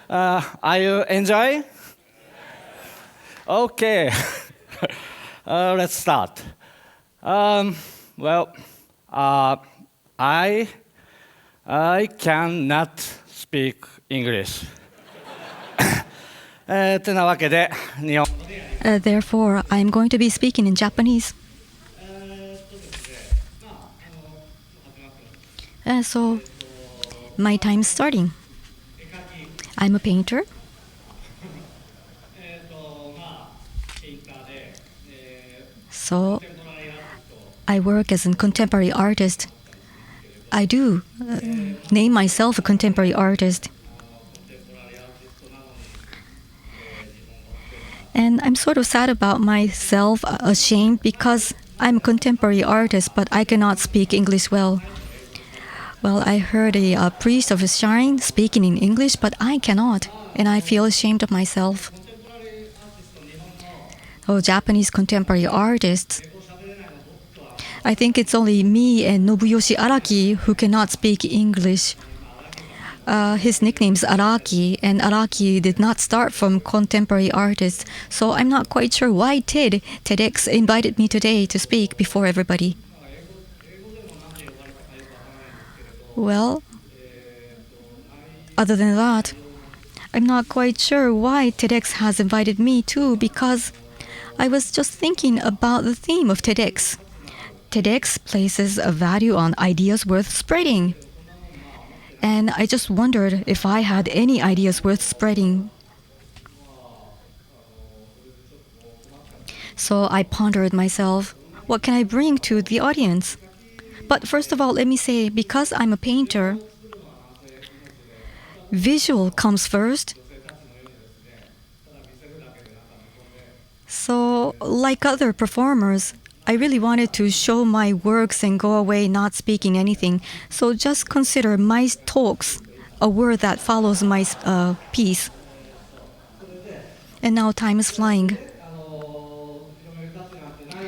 Are you enjoying? Okay. Let's start. Well, I cannot speak English. てなわけで、日本 Therefore, I'm going to be speaking in Japanese. So, my time's starting. I'm a painter. So, I work as a contemporary artist. I do name myself a contemporary artist. And I'm sort of sad about myself, ashamed, because I'm a contemporary artist, but I cannot speak English well. Well, I heard a priest of a shrine speaking in English, but I cannot, and I feel ashamed of myself. Oh, Japanese contemporary artists. I think it's only me and Nobuyoshi Araki who cannot speak English. His nickname is Araki, and Araki did not start from contemporary artists, so I'm not quite sure why TEDx invited me today to speak before everybody. Well, other than that, I'm not quite sure why TEDx has invited me too, because I was just thinking about the theme of TEDx. TEDx places a value on ideas worth spreading. And I just wondered if I had any ideas worth spreading. So I pondered myself, what can I bring to the audience? But first of all, let me say, because I'm a painter, visual comes first. So, like other performers, I really wanted to show my works and go away not speaking anything. So just consider my talks a word that follows my piece. And now time is flying.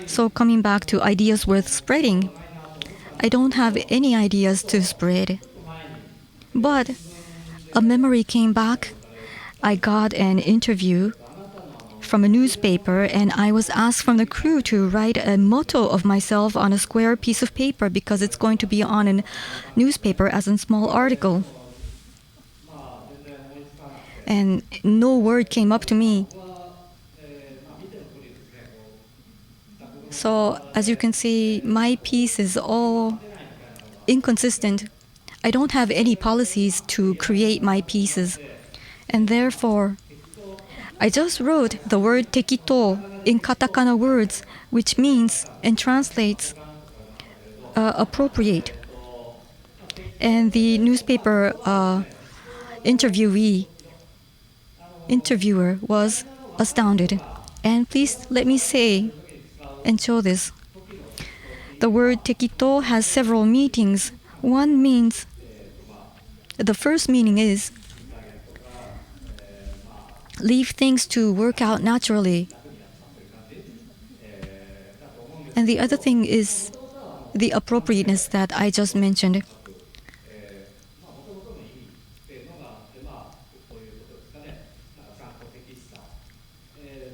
So coming back to ideas worth spreading, I don't have any ideas to spread. But a memory came back. I got an interview from a newspaper, and I was asked from the crew to write a motto of myself on a square piece of paper because it's going to be on a newspaper as a small article. And no word came up to me. So, as you can see, my piece is all inconsistent. I don't have any policies to create my pieces, and therefore, I just wrote the word TEKITÅ in katakana words, which means and translates appropriate. And the newspaper interviewer was astounded. And please let me say and show this. The word TEKITÅ has several meanings. One means, the first meaning is leave things to work out naturally. And the other thing is the appropriateness that I just mentioned.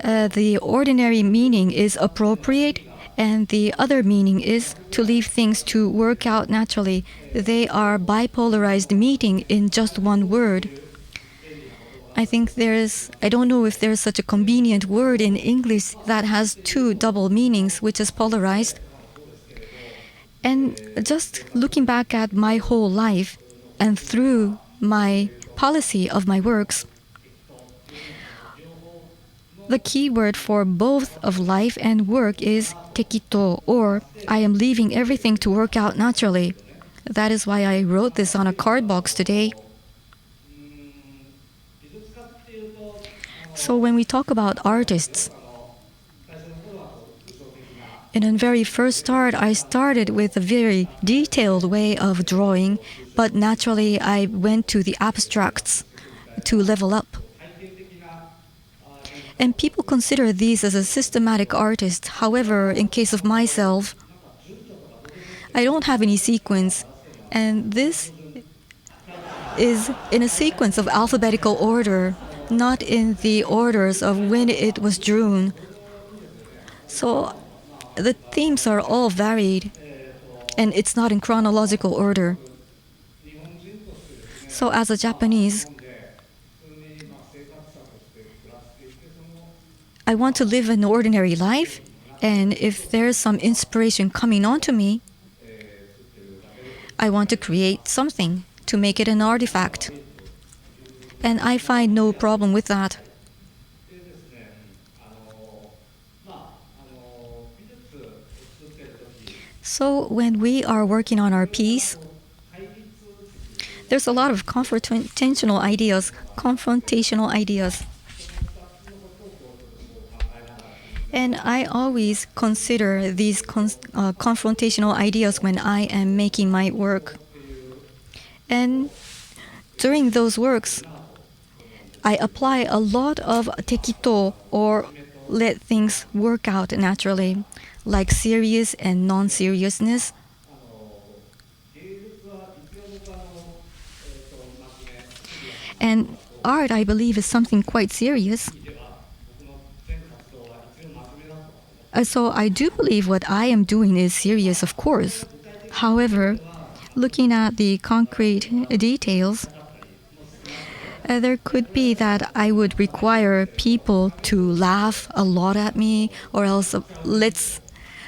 The ordinary meaning is appropriate, and the other meaning is to leave things to work out naturally. They are bipolarized meaning in just one word. I don't know if there's such a convenient word in English that has two double meanings, which is polarized. And just looking back at my whole life and through my policy of my works, the key word for both of life and work is tekitō, or I am leaving everything to work out naturally. That is why I wrote this on a card box today. So when we talk about artists, in the very first start, I started with a very detailed way of drawing, but naturally I went to the abstracts to level up. And people consider these as a systematic artist. However, in case of myself, I don't have any sequence. And this is in a sequence of alphabetical order, not in the orders of when it was drawn. So the themes are all varied, and it's not in chronological order. So as a Japanese, I want to live an ordinary life, and if there's some inspiration coming onto me, I want to create something to make it an artifact. And I find no problem with that. So when we are working on our piece, there's a lot of confrontational ideas. And I always consider these confrontational ideas when I am making my work. And during those works, I apply a lot of TEKITÅ, or let things work out naturally, like serious and non-seriousness. And art, I believe, is something quite serious. So I do believe what I am doing is serious, of course. However, looking at the concrete details, there could be that I would require people to laugh a lot at me, or else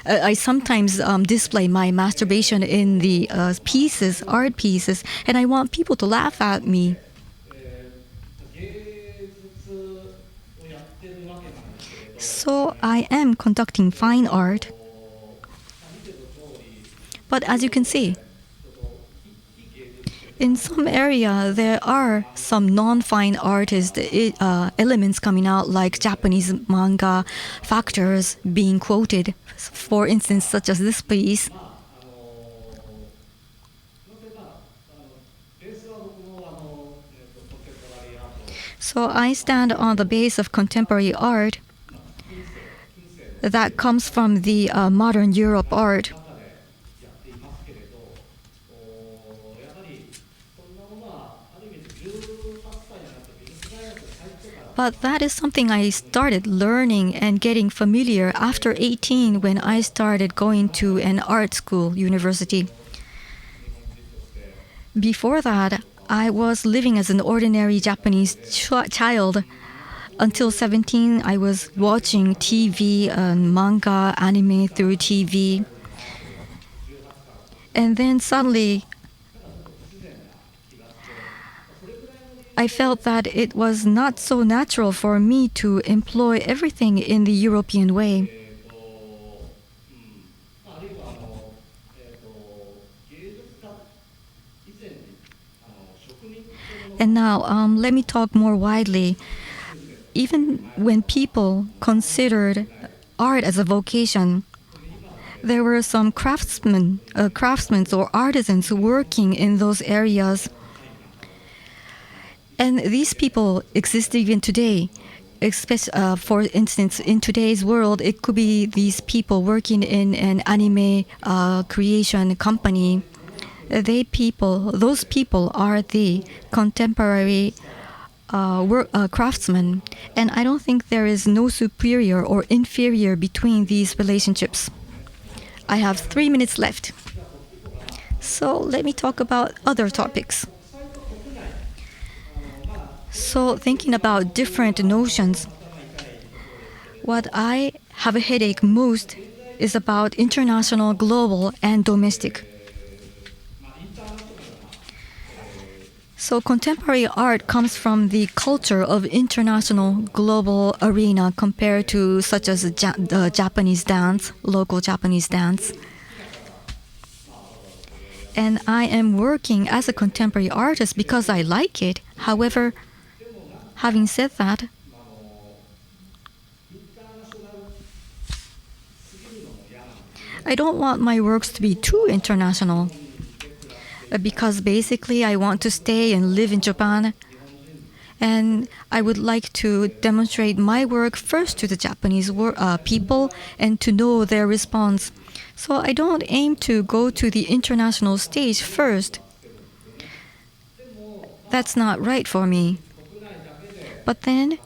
I sometimes display my masturbation in the art pieces, and I want people to laugh at me. So I am conducting fine art. But as you can see, in some area there are some non-fine artist elements coming out, like Japanese manga factors being quoted, for instance, such as this piece. So I stand on the base of contemporary art that comes from the modern Europe art. But that is something I started learning and getting familiar after 18, when I started going to an art school, university. Before that, I was living as an ordinary Japanese child. Until 17, I was watching TV, manga, anime through TV. And then suddenly, I felt that it was not so natural for me to employ everything in the European way. And now, let me talk more widely. Even when people considered art as a vocation, there were some craftsmen or artisans working in those areas. And these people exist even today. For instance, in today's world, it could be these people working in an anime creation company. Those people are the contemporary craftsmen, and I don't think there is no superior or inferior between these relationships. I have 3 minutes left, so let me talk about other topics. So thinking about different notions, what I have a headache most is about international, global, and domestic. So contemporary art comes from the culture of international, global arena compared to such as the Japanese dance, local Japanese dance. And I am working as a contemporary artist because I like it. However, having said that, I don't want my works to be too international. Because basically I want to stay and live in Japan, and I would like to demonstrate my work first to the Japanese people and to know their response. So I don't aim to go to the international stage first. That's not right for me. But then,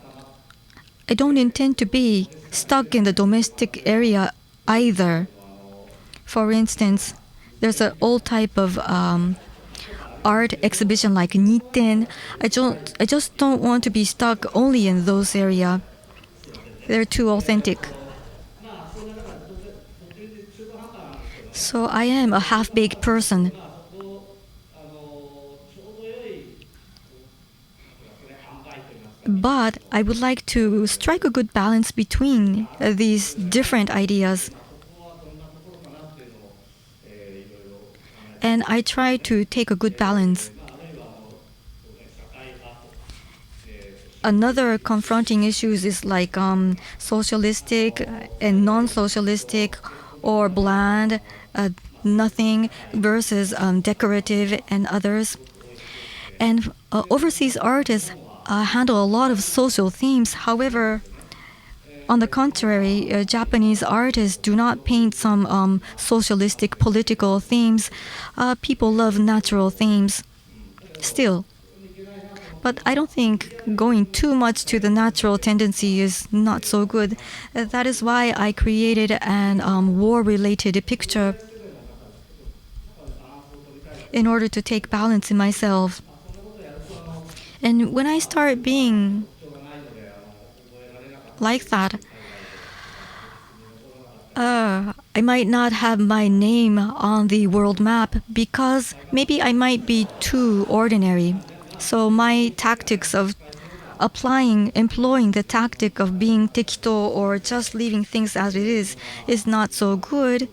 I don't intend to be stuck in the domestic area either. For instance, there's an old type of art exhibition like Nitten. I just don't want to be stuck only in those areas. They're too authentic. So I am a half-baked person. But I would like to strike a good balance between these different ideas. And I try to take a good balance. Another confronting issues is like socialistic and non-socialistic, or bland, nothing versus decorative and others. And overseas artists handle a lot of social themes. However, on the contrary, Japanese artists do not paint some socialistic political themes. People love natural themes still. But I don't think going too much to the natural tendency is not so good. That is why I created an war-related picture in order to take balance in myself. And when I start being like that, I might not have my name on the world map because maybe I might be too ordinary. So my tactics of employing the tactic of being TEKITÅ or just leaving things as it is not so good.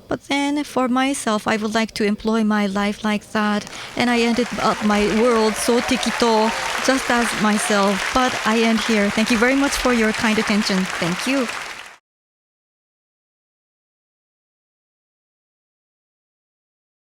But then for myself, I would like to employ my life like that. And I ended up my world so TEKITÅ, just as myself. But I end here. Thank you very much for your kind attention. Thank you.